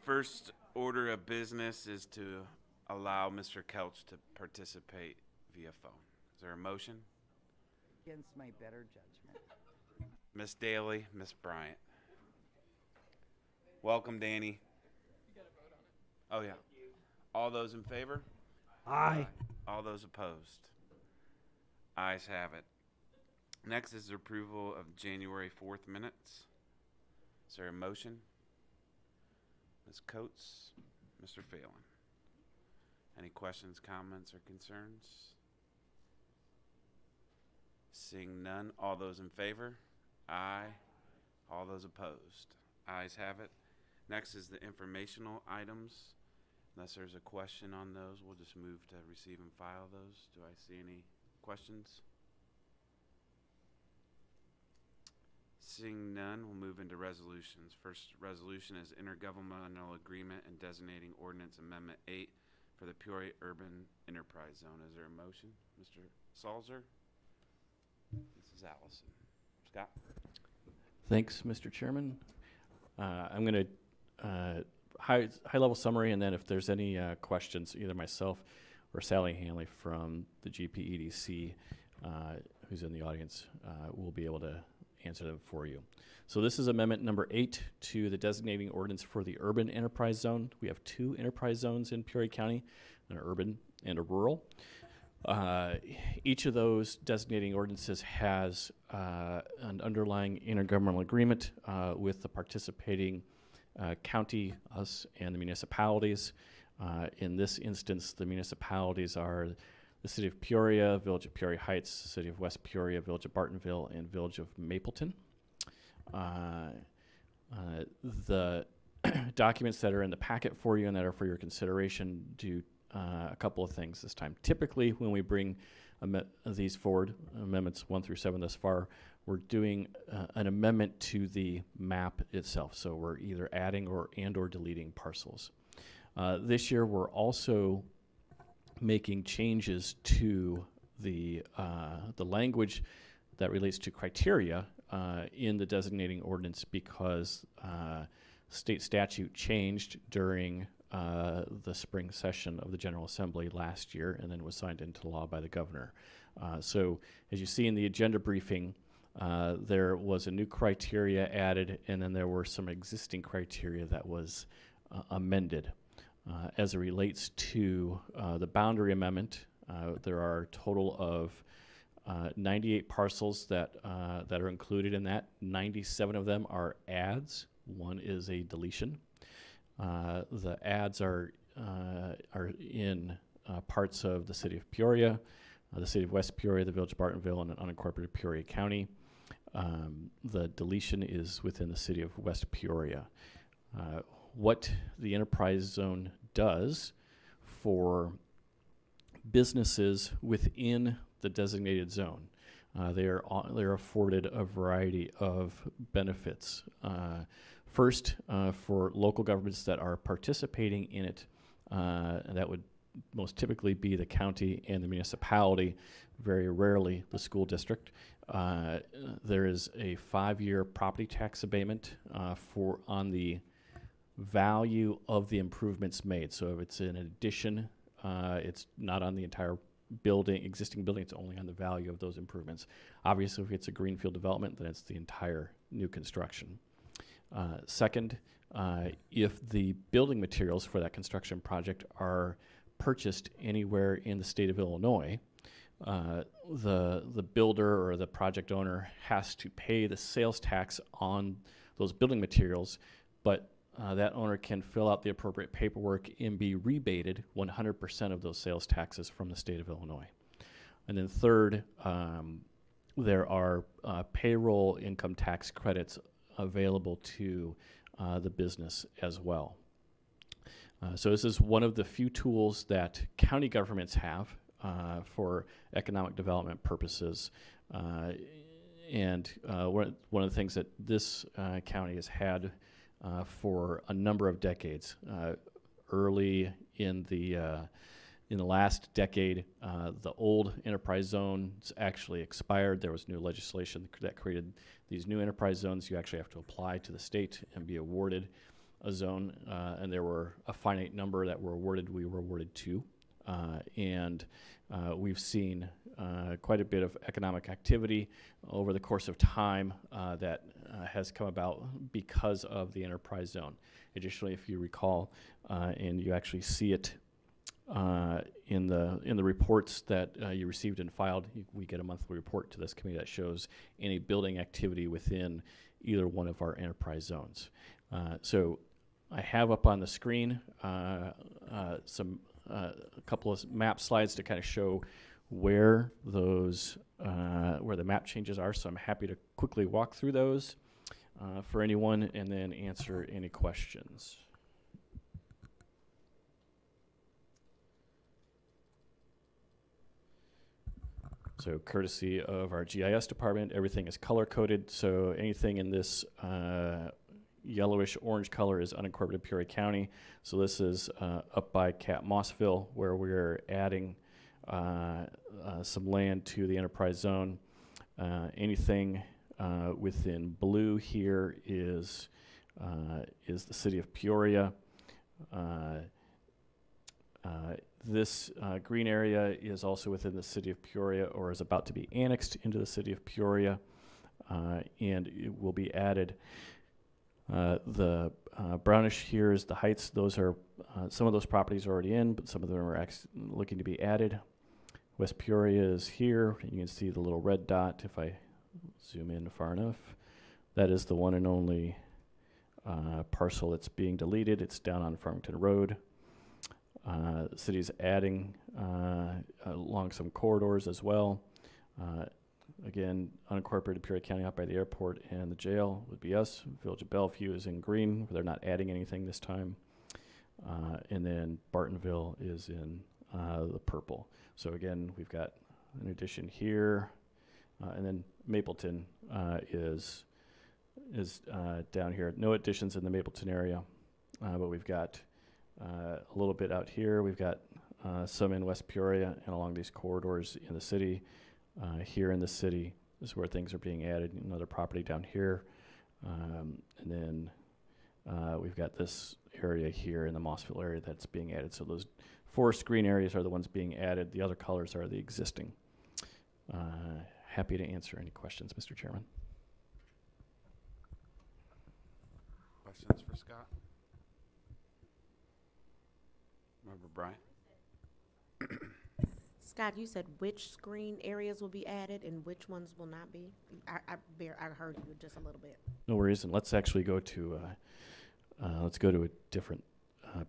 First order of business is to allow Mr. Kelch to participate via phone. Is there a motion? Against my better judgment. Miss Daly, Miss Bryant. Welcome, Danny. Oh, yeah. All those in favor? Aye. All those opposed? Ayes have it. Next is the approval of January 4th minutes. Is there a motion? Ms. Coates, Mr. Phelan. Any questions, comments, or concerns? Seeing none, all those in favor? Aye. All those opposed? Ayes have it. Next is the informational items. Unless there's a question on those, we'll just move to receive and file those. Do I see any questions? Seeing none, we'll move into resolutions. First resolution is intergovernmental agreement and designating ordinance amendment 8 for the Peoria Urban Enterprise Zone. Is there a motion? Mr. Salzer? Mrs. Allison. Scott? Thanks, Mr. Chairman. I'm going to high-level summary, and then if there's any questions, either myself or Sally Hanley from the GPEDC, who's in the audience, will be able to answer them for you. So this is amendment number 8 to the designating ordinance for the urban enterprise zone. We have 2 enterprise zones in Peoria County, an urban and a rural. Each of those designating ordinances has an underlying intergovernmental agreement with the participating county, us, and the municipalities. In this instance, the municipalities are the City of Peoria, Village of Peoria Heights, City of West Peoria, Village of Bartonville, and Village of Mapleton. The documents that are in the packet for you and that are for your consideration do a couple of things this time. Typically, when we bring these forward, amendments 1 through 7 thus far, we're doing an amendment to the map itself. So we're either adding or deleting parcels. This year, we're also making changes to the language that relates to criteria in the designating ordinance because state statute changed during the spring session of the General Assembly last year and then was signed into law by the governor. So as you see in the agenda briefing, there was a new criteria added, and then there were some existing criteria that was amended. As it relates to the boundary amendment, there are a total of 98 parcels that are included in that. 97 of them are adds. 1 is a deletion. The adds are in parts of the City of Peoria, the City of West Peoria, the Village of Bartonville, and an unincorporated Peoria County. The deletion is within the City of West Peoria. What the enterprise zone does for businesses within the designated zone. They're afforded a variety of benefits. First, for local governments that are participating in it, and that would most typically be the county and the municipality, very rarely the school district. There is a 5-year property tax abatement on the value of the improvements made. So if it's an addition, it's not on the entire existing building, it's only on the value of those improvements. Obviously, if it's a greenfield development, then it's the entire new construction. Second, if the building materials for that construction project are purchased anywhere in the state of Illinois, the builder or the project owner has to pay the sales tax on those building materials, but that owner can fill out the appropriate paperwork and be rebated 100% of those sales taxes from the state of Illinois. And then third, there are payroll income tax credits available to the business as well. So this is one of the few tools that county governments have for economic development purposes. And one of the things that this county has had for a number of decades, early in the In the last decade, the old enterprise zones actually expired. There was new legislation that created these new enterprise zones. You actually have to apply to the state and be awarded a zone, and there were a finite number that were awarded. We were awarded 2, and we've seen quite a bit of economic activity over the course of time that has come about because of the enterprise zone. Additionally, if you recall, and you actually see it in the reports that you received and filed, we get a monthly report to this committee that shows any building activity within either one of our enterprise zones. So I have up on the screen a couple of map slides to kind of show where those where the map changes are. So I'm happy to quickly walk through those for anyone and then answer any questions. So courtesy of our GIS department, everything is color coded. So anything in this yellowish orange color is unincorporated Peoria County. So this is up by Cat Mossville, where we're adding some land to the enterprise zone. Anything within blue here is the city of Peoria. This green area is also within the city of Peoria, or is about to be annexed into the city of Peoria, and it will be added. The brownish here is the Heights. Those are some of those properties are already in, but some of them are looking to be added. West Peoria is here. You can see the little red dot if I zoom in far enough. That is the one and only parcel that's being deleted. It's down on Farmington Road. The city's adding along some corridors as well. Again, unincorporated Peoria County out by the airport and the jail would be us. Village of Bellevue is in green. They're not adding anything this time. And then Bartonville is in the purple. So again, we've got an addition here. And then Mapleton is down here. No additions in the Mapleton area, but we've got a little bit out here. We've got some in West Peoria and along these corridors in the city. Here in the city is where things are being added. Another property down here. And then we've got this area here in the Mossville area that's being added. So those 4 screen areas are the ones being added. The other colors are the existing. Happy to answer any questions, Mr. Chairman. Questions for Scott? Member Bryant? Scott, you said which screen areas will be added and which ones will not be? I heard you just a little bit. No worries, and let's actually go to a different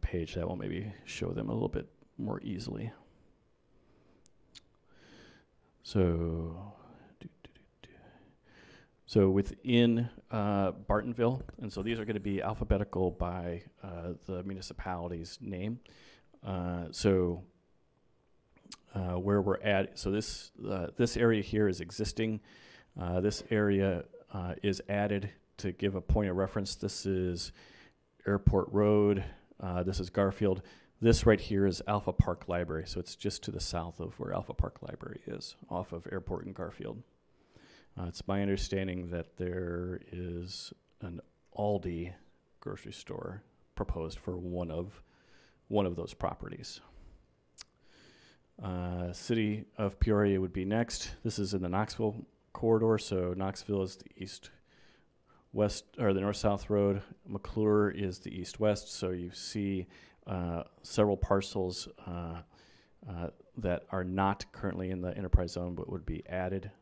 page that will maybe show them a little bit more easily. So within Bartonville, and so these are going to be alphabetical by the municipality's name. Where we're at, so this area here is existing. This area is added to give a point of reference. This is Airport Road. This is Garfield. This right here is Alpha Park Library, so it's just to the south of where Alpha Park Library is, off of Airport and Garfield. It's my understanding that there is an Aldi grocery store proposed for one of those properties. City of Peoria would be next. This is in the Knoxville corridor, so Knoxville is the east-west, or the north-south road. McClure is the east-west, so you see several parcels that are not currently in the enterprise zone but would be added.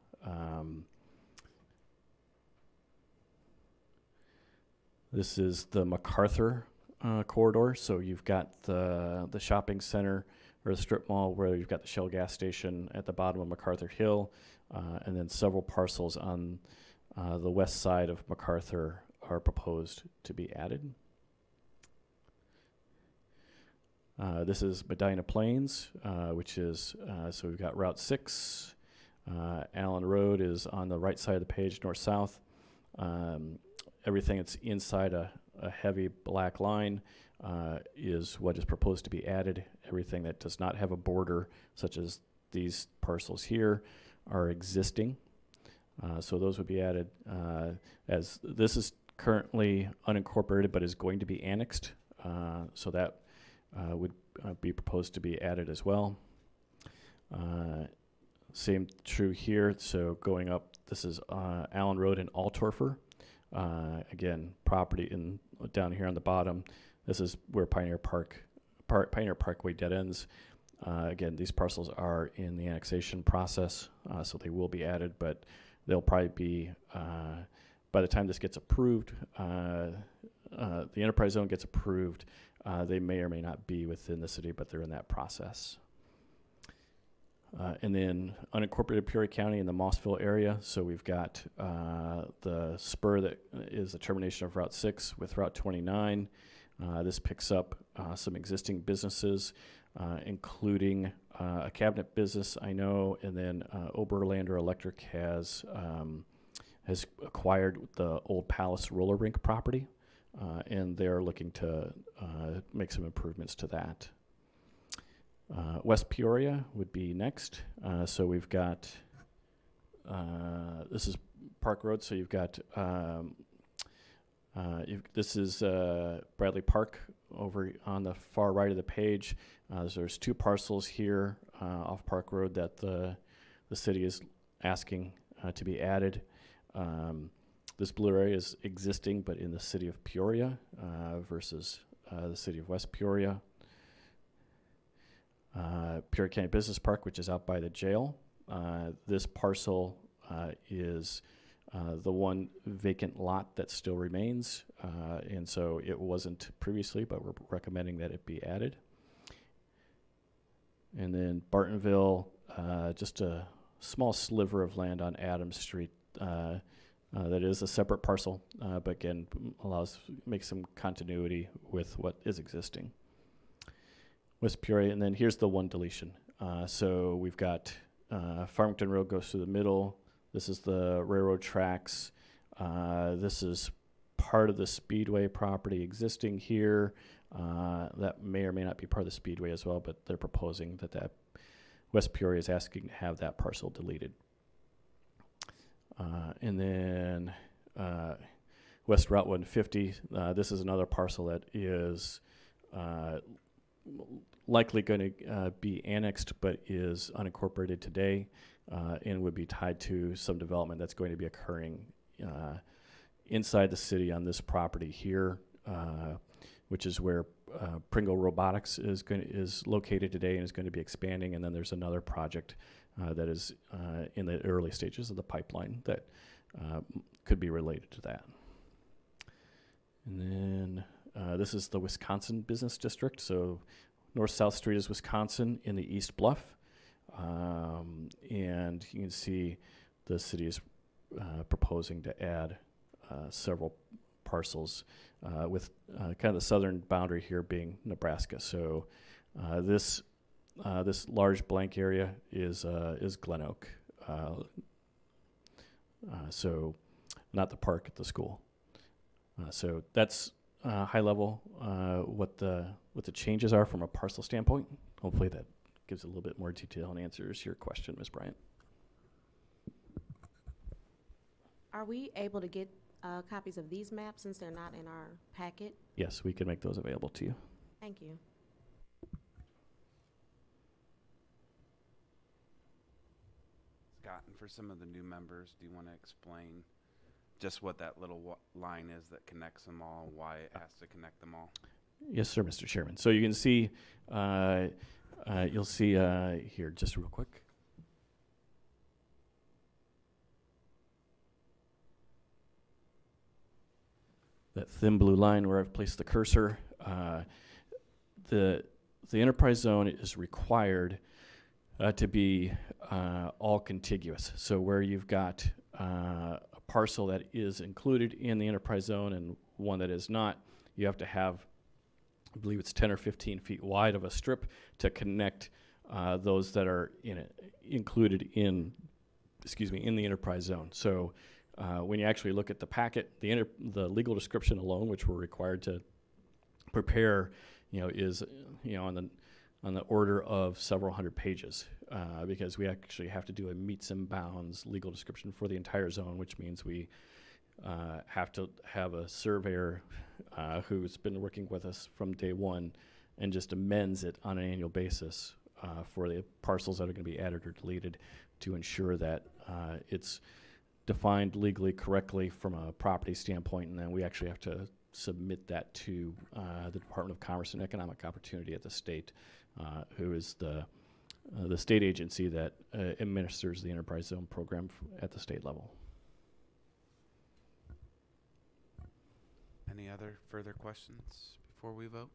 This is the MacArthur corridor, so you've got the shopping center or the strip mall where you've got the Shell gas station at the bottom of MacArthur Hill, and then several parcels on the west side of MacArthur are proposed to be added. This is Medina Plains, which is, so we've got Route 6. Allen Road is on the right side of the page, north-south. Everything that's inside a a heavy black line is what is proposed to be added. Everything that does not have a border, such as these parcels here, are existing. So those would be added, as this is currently unincorporated but is going to be annexed. So that would be proposed to be added as well. Same true here. So going up, this is Allen Road in Altorfer. Again, property down here on the bottom. This is where Pioneer Parkway dead ends. Again, these parcels are in the annexation process, so they will be added, but they'll probably be, by the time this gets approved, the enterprise zone gets approved, they may or may not be within the city, but they're in that process. And then unincorporated Peoria County in the Mossville area. So we've got the spur that is the termination of Route 6 with Route 29. This picks up some existing businesses, including a cabinet business, I know, and then Oberlander Electric has acquired the old Palace roller rink property, and they're looking to make some improvements to that. West Peoria would be next. So we've got, this is Park Road, so you've got, this is Bradley Park over on the far right of the page. There's two parcels here off Park Road that the city is asking to be added. This blue area is existing, but in the city of Peoria versus the city of West Peoria. Peoria County Business Park, which is out by the jail. This parcel is the one vacant lot that still remains, and so it wasn't previously, but we're recommending that it be added. And then Bartonville, just a small sliver of land on Adams Street that is a separate parcel, but again, makes some continuity with what is existing. West Peoria, and then here's the one deletion. So we've got Farmington Road goes through the middle. This is the railroad tracks. This is part of the Speedway property existing here. That may or may not be part of the Speedway as well, but they're proposing that West Peoria is asking to have that parcel deleted. And then West Route 150, this is another parcel that is likely going to be annexed, but is unincorporated today, and would be tied to some development that's going to be occurring inside the city on this property here, which is where Pringle Robotics is located today and is going to be expanding. And then there's another project that is in the early stages of the pipeline that could be related to that. And then this is the Wisconsin Business District. So North-South Street is Wisconsin in the East Bluff. And you can see the city is proposing to add several parcels with kind of the southern boundary here being Nebraska. So this large blank area is Glen Oak. So not the park at the school. So that's high level what the changes are from a parcel standpoint. Hopefully that gives a little bit more detail and answers your question, Ms. Bryant. Are we able to get copies of these maps since they're not in our packet? Yes, we can make those available to you. Thank you. Scott, and for some of the new members, do you want to explain just what that little line is that connects them all, why it has to connect them all? Yes, sir, Mr. Chairman. So you can see, you'll see here just real quick. That thin blue line where I've placed the cursor. The enterprise zone is required to be all contiguous. So where you've got a parcel that is included in the enterprise zone and one that is not, you have to have, I believe it's 10 or 15 feet wide of a strip to connect those that are included in the enterprise zone. So When you actually look at the packet, the legal description alone, which we're required to prepare, is on the order of several hundred pages, because we actually have to do a meets and bounds legal description for the entire zone, which means we have to have a surveyor who's been working with us from day one and just amends it on an annual basis for the parcels that are going to be added or deleted to ensure that it's defined legally correctly from a property standpoint, and then we actually have to submit that to the Department of Commerce and Economic Opportunity at the state, who is the state agency that administers the enterprise zone program at the state level. Any other further questions before we vote?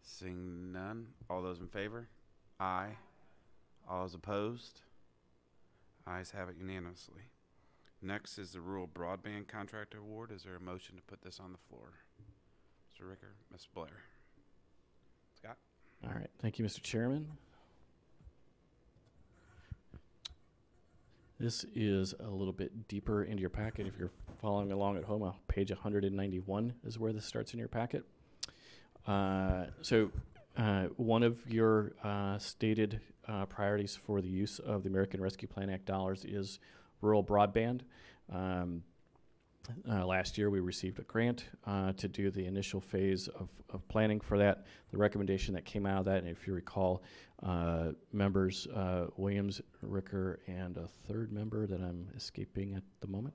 Seeing none, all those in favor? Aye. All those opposed? Ayes have it unanimously. Next is the rural broadband contract award. Is there a motion to put this on the floor? Mr. Ricker, Ms. Blair. Scott? All right, thank you, Mr. Chairman. This is a little bit deeper into your packet. If you're following along at home, page 191 is where this starts in your packet. One of your stated priorities for the use of the American Rescue Plan Act dollars is rural broadband. Last year we received a grant to do the initial phase of planning for that. The recommendation that came out of that, and if you recall, members Williams, Ricker, and a third member that I'm escaping at the moment.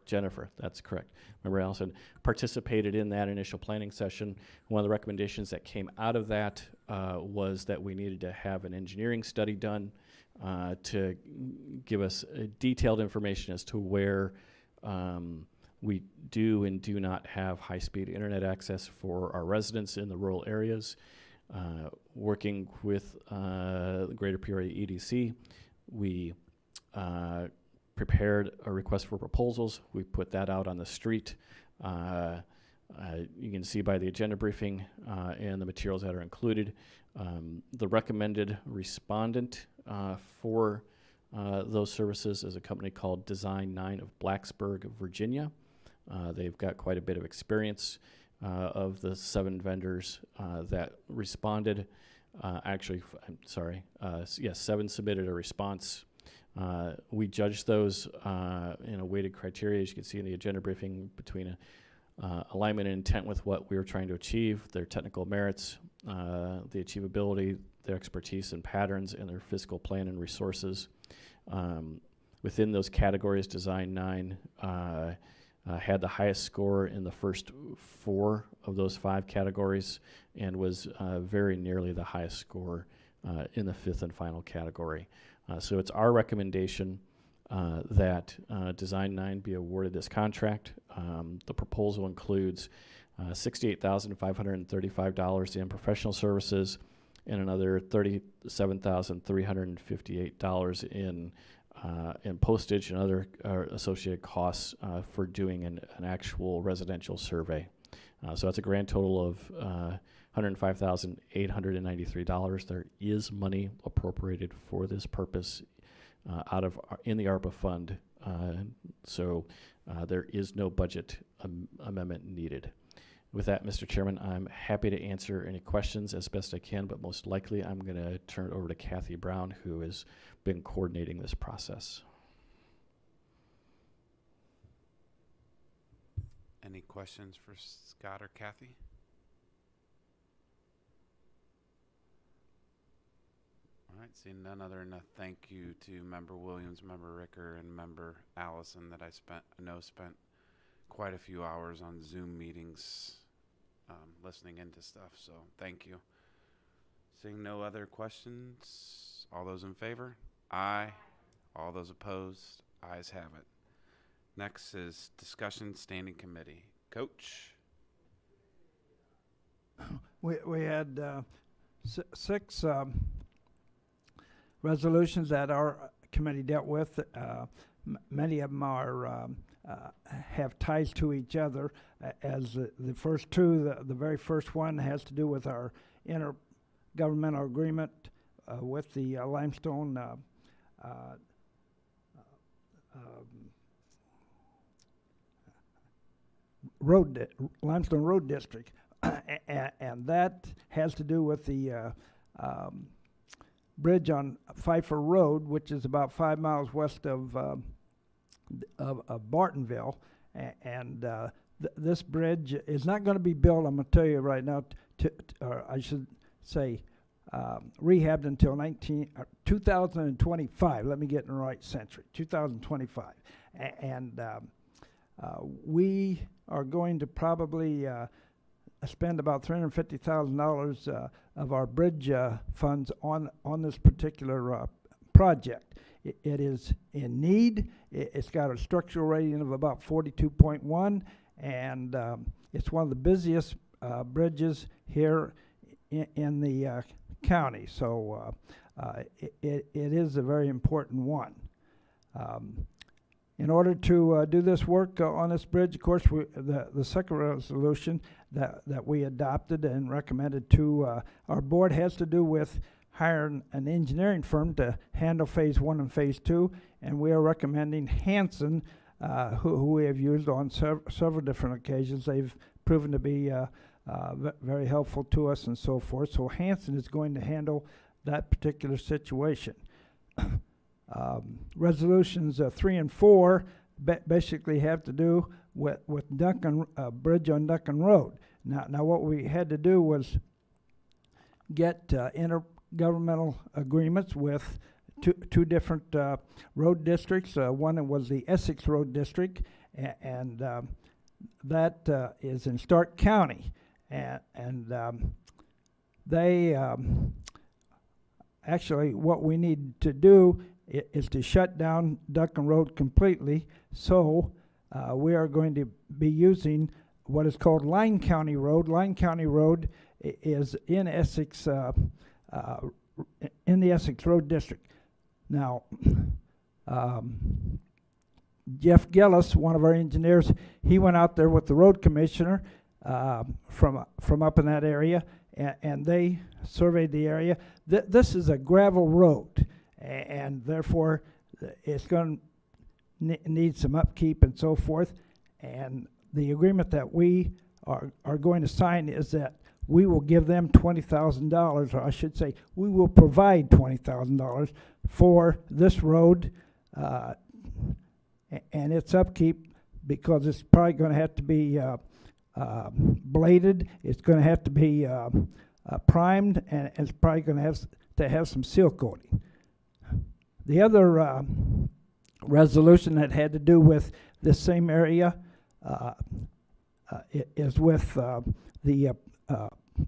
Jennifer, that's correct. Member Allison participated in that initial planning session. One of the recommendations that came out of that was that we needed to have an engineering study done to give us detailed information as to where we do and do not have high-speed internet access for our residents in the rural areas. Working with the Greater Peoria EDC, we prepared a request for proposals. We put that out on the street. You can see by the agenda briefing and the materials that are included, the recommended respondent for those services is a company called Design 9 of Blacksburg, Virginia. They've got quite a bit of experience. Of the 7 vendors that responded, 7 submitted a response. We judged those in a weighted criteria, as you can see in the agenda briefing, between alignment and intent with what we were trying to achieve, their technical merits, the achievability, their expertise and patterns, and their fiscal plan and resources. Within those categories, Design 9 had the highest score in the first 4 of those 5 categories and was very nearly the highest score in the 5th and final category. So it's our recommendation that Design 9 be awarded this contract. The proposal includes $68,535 in professional services and another $37,358 in postage and other associated costs for doing an actual residential survey. So that's a grand total of $105,893. There is money appropriated for this purpose in the ARPA fund, so there is no budget amendment needed. With that, Mr. Chairman, I'm happy to answer any questions as best I can, but most likely I'm going to turn it over to Kathy Brown, who has been coordinating this process. Any questions for Scott or Kathy? All right, seeing none other than a thank you to Member Williams, Member Ricker, and Member Allison that I know spent quite a few hours on Zoom meetings listening into stuff, so thank you. Seeing no other questions, all those in favor? Aye. All those opposed? Ayes have it. Next is discussion standing committee. Coach? We had 6 resolutions that our committee dealt with. Many of them are have ties to each other. As the first 2, the very first one has to do with our intergovernmental agreement with the limestone limestone road district, and that has to do with the bridge on Pfeiffer Road, which is about 5 miles west of Bartonville, and this bridge is not going to be built. I'm going to tell you right now, or I should say, rehabbed until 2025. Let me get in the right century, 2025, and we are going to probably spend about $350,000 of our bridge funds on this particular project. It is in need. It's got a structural rating of about 42.1, and it's one of the busiest bridges here in the county. So it is a very important one. In order to do this work on this bridge, of course, the second resolution that we adopted and recommended to our board has to do with hiring an engineering firm to handle phase 1 and phase 2, and we are recommending Hanson, who we have used on several different occasions. They've proven to be very helpful to us and so forth. So Hanson is going to handle that particular situation. Resolutions 3 and 4 basically have to do with Duncan bridge on Duncan Road. Now what we had to do was get intergovernmental agreements with two different road districts. One was the Essex Road District, and that is in Stark County, and they actually, what we need to do is to shut down Duncan Road completely. So we are going to be using what is called Line County Road. Line County Road is in Essex, in the Essex Road District. Now, Jeff Gillis, one of our engineers, he went out there with the road commissioner from up in that area, and they surveyed the area. This is a gravel road, and therefore it's going to need some upkeep and so forth. And the agreement that we are going to sign is that we will give them $20,000, or I should say, we will provide $20,000 for this road and its upkeep, because it's probably going to have to be bladed. It's going to have to be primed, and it's probably going to have some seal coating. The other resolution that had to do with this same area is with the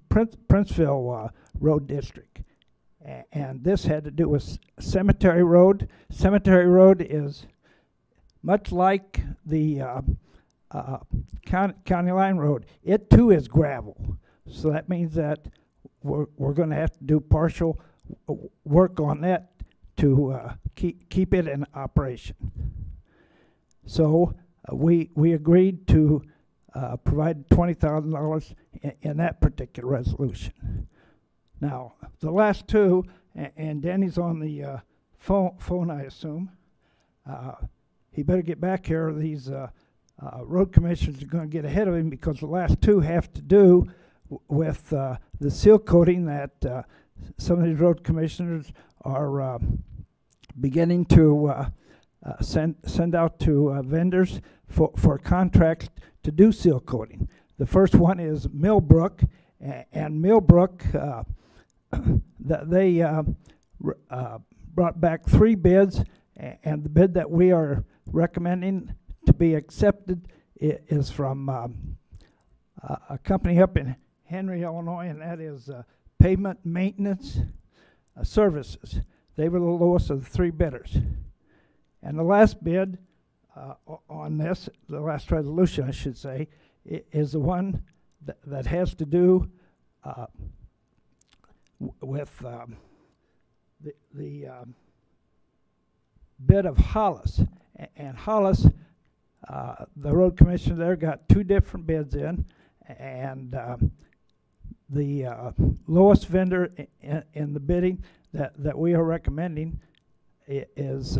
Princeville Road District, and this had to do with Cemetery Road. Cemetery Road is much like the County Line Road. It too is gravel, so that means that we're going to have to do partial work on that to keep it in operation. So we agreed to provide $20,000 in that particular resolution. Now, the last two, and Danny's on the phone, I assume. He better get back here, or these road commissioners are going to get ahead of him, because the last two have to do with the seal coating that some of these road commissioners are beginning to send out to vendors for contracts to do seal coating. The first one is Millbrook, and Millbrook, they brought back 3 bids, and the bid that we are recommending to be accepted is from a company up in Henry, Illinois, and that is Pavement Maintenance Services. They were the lowest of the 3 bidders. And the last bid on this, the last resolution, I should say, is the one that has to do with the bid of Hollis. And Hollis, the road commissioner there got 2 different bids in, and the lowest vendor in the bidding that we are recommending is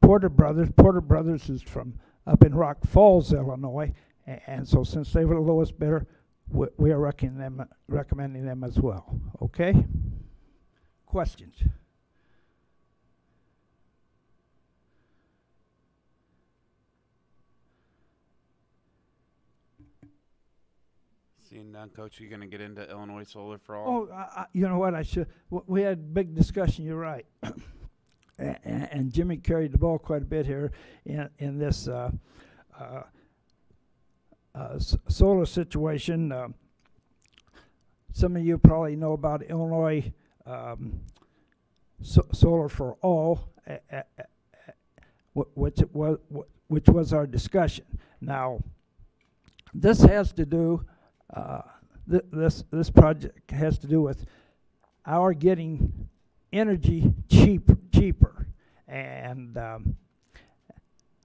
Porter Brothers. Porter Brothers is from up in Rock Falls, Illinois, And so since they were the lowest bidder, we are recommending them as well. Okay? Questions? Seeing none, Coach, you gonna get into Illinois Solar for All? Oh, you know what? We had a big discussion. You're right, and Jimmy carried the ball quite a bit here in this solar situation. Some of you probably know about Illinois Solar for All, which was our discussion. Now, this has to do. This project has to do with our getting energy cheaper, and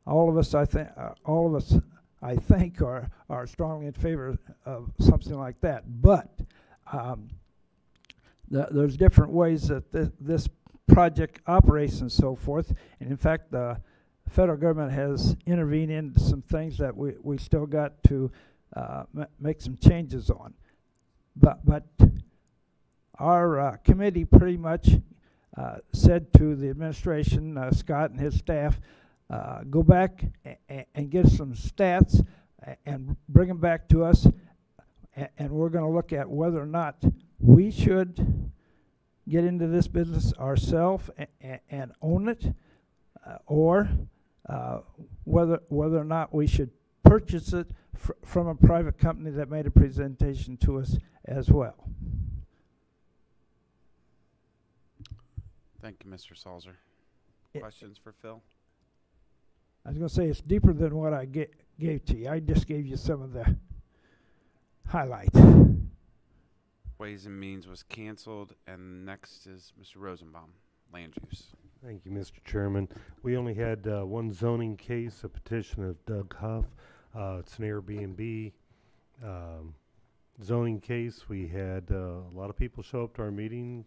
all of us, I think, are strongly in favor of something like that. But there's different ways that this project operates and so forth. And in fact, the federal government has intervened into some things that we still got to make some changes on. But our committee pretty much said to the administration, Scott and his staff, go back and get some stats and bring them back to us, and we're going to look at whether or not we should get into this business ourselves and own it, or whether or not we should purchase it from a private company that made a presentation to us as well. Thank you, Mr. Salzer. It- Questions for Phil? I was going to say it's deeper than what I gave to you. I just gave you some of the highlights. Ways and Means was canceled, and next is Mr. Rosenbaum, Land Use. Thank you, Mr. Chairman. We only had one zoning case, a petition of Doug Huff. It's an Airbnb zoning case. We had a lot of people show up to our meeting.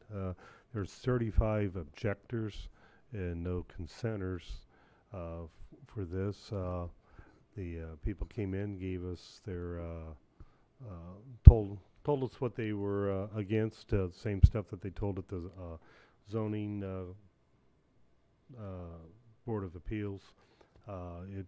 There's 35 objectors and no consenters for this. The people came in, gave us their told us what they were against, the same stuff that they told at the zoning Board of Appeals. It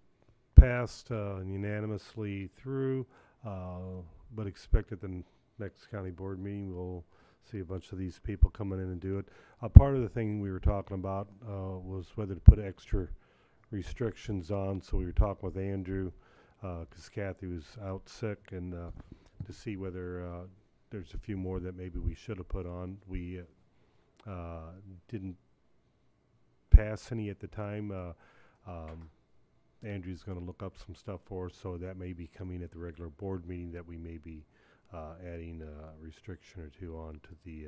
passed unanimously through, but expect at the next county board meeting we'll see a bunch of these people coming in and do it. Part of the thing we were talking about was whether to put extra restrictions on, so we were talking with Andrew because Kathy was out sick, and to see whether there's a few more that maybe we should have put on. We didn't pass any at the time. Andrew's going to look up some stuff for us, so that may be coming at the regular board meeting, that we may be adding a restriction or two on to the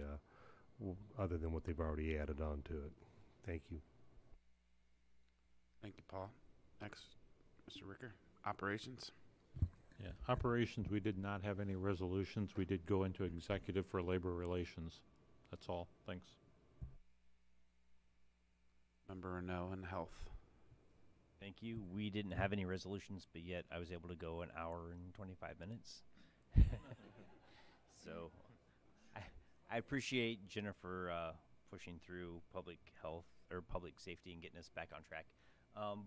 other than what they've already added on to it. Thank you. Thank you, Paul. Next, Mr. Ricker, Operations. Yeah, operations, we did not have any resolutions. We did go into executive for labor relations. That's all. Thanks. Member Renault and Health. Thank you. We didn't have any resolutions, but yet I was able to go an hour and 25 minutes. So I appreciate Jennifer pushing through public health or public safety and getting us back on track.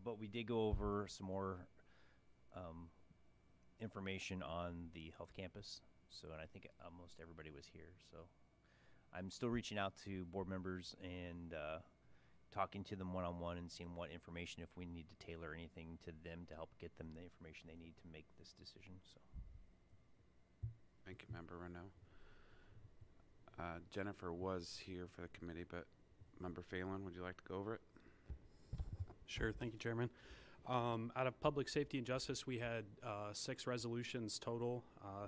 But we did go over some more information on the health campus. So, and I think almost everybody was here. So I'm still reaching out to board members and talking to them one-on-one and seeing what information, if we need to tailor anything to them to help get them the information they need to make this decision. So, Thank you, Member Renault. Jennifer was here for the committee, but Member Phelan, would you like to go over it? Sure, thank you, Chairman. Out of Public Safety and Justice, we had 6 resolutions total.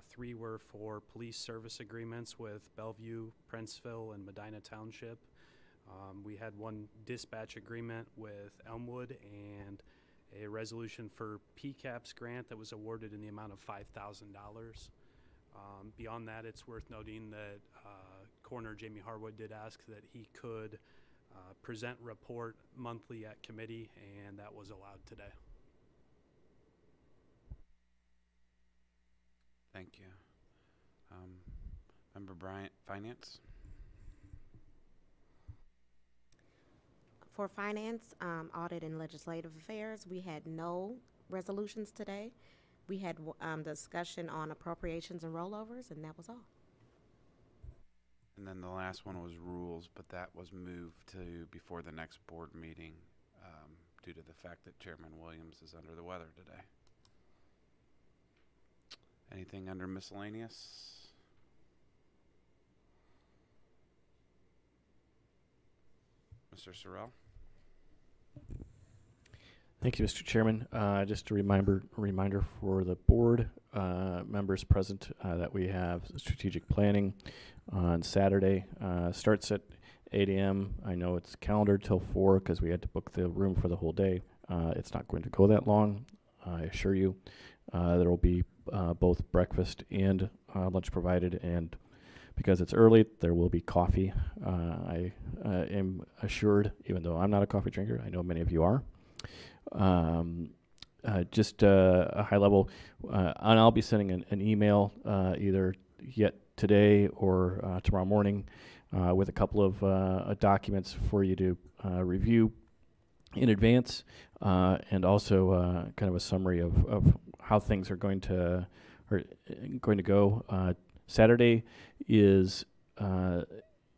3 were for police service agreements with Bellevue, Princeville, and Medina Township. We had 1 dispatch agreement with Elmwood and a resolution for PCAPS grant that was awarded in the amount of $5,000. Beyond that, it's worth noting that Coroner Jamie Harwood did ask that he could present report monthly at committee, and that was allowed today. Member Bryant, Finance. For finance, audit and legislative affairs, we had no resolutions today. We had discussion on appropriations and rollovers, and that was all. And then the last one was rules, but that was moved to before the next board meeting due to the fact that Chairman Williams is under the weather today. Anything under miscellaneous? Mr. Sorrell? Thank you, Mr. Chairman. Just a reminder for the board members present that we have strategic planning on Saturday. Starts at 8 a.m. I know it's calendared till 4 because we had to book the room for the whole day. It's not going to go that long, I assure you. There will be both breakfast and lunch provided, and because it's early, there will be coffee. I am assured, even though I'm not a coffee drinker, I know many of you are. Just a high level, and I'll be sending an email either yet today or tomorrow morning with a couple of documents for you to review in advance, and also kind of a summary of how things are going to go. Saturday is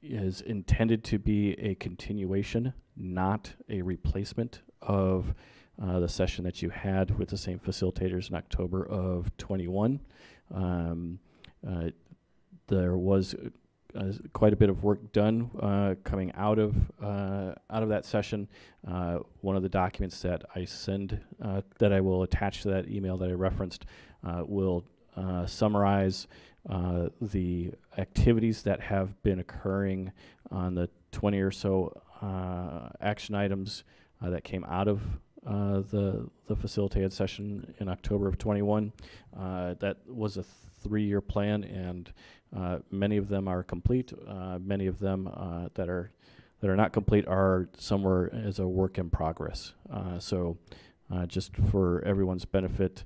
intended to be a continuation, not a replacement of the session that you had with the same facilitators in October of 21. There was quite a bit of work done coming out of that session. One of the documents that I send, that I will attach to that email that I referenced, will summarize the activities that have been occurring on the 20 or so action items that came out of the facilitated session in October of 21. That was a 3-year plan, and many of them are complete. Many of them that are not complete are somewhere as a work in progress. So just for everyone's benefit,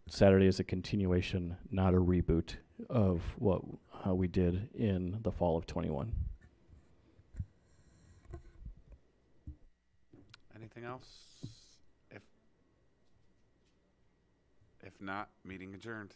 Saturday is a continuation, not a reboot of what we did in the fall of 21. Anything else? If not, meeting adjourned.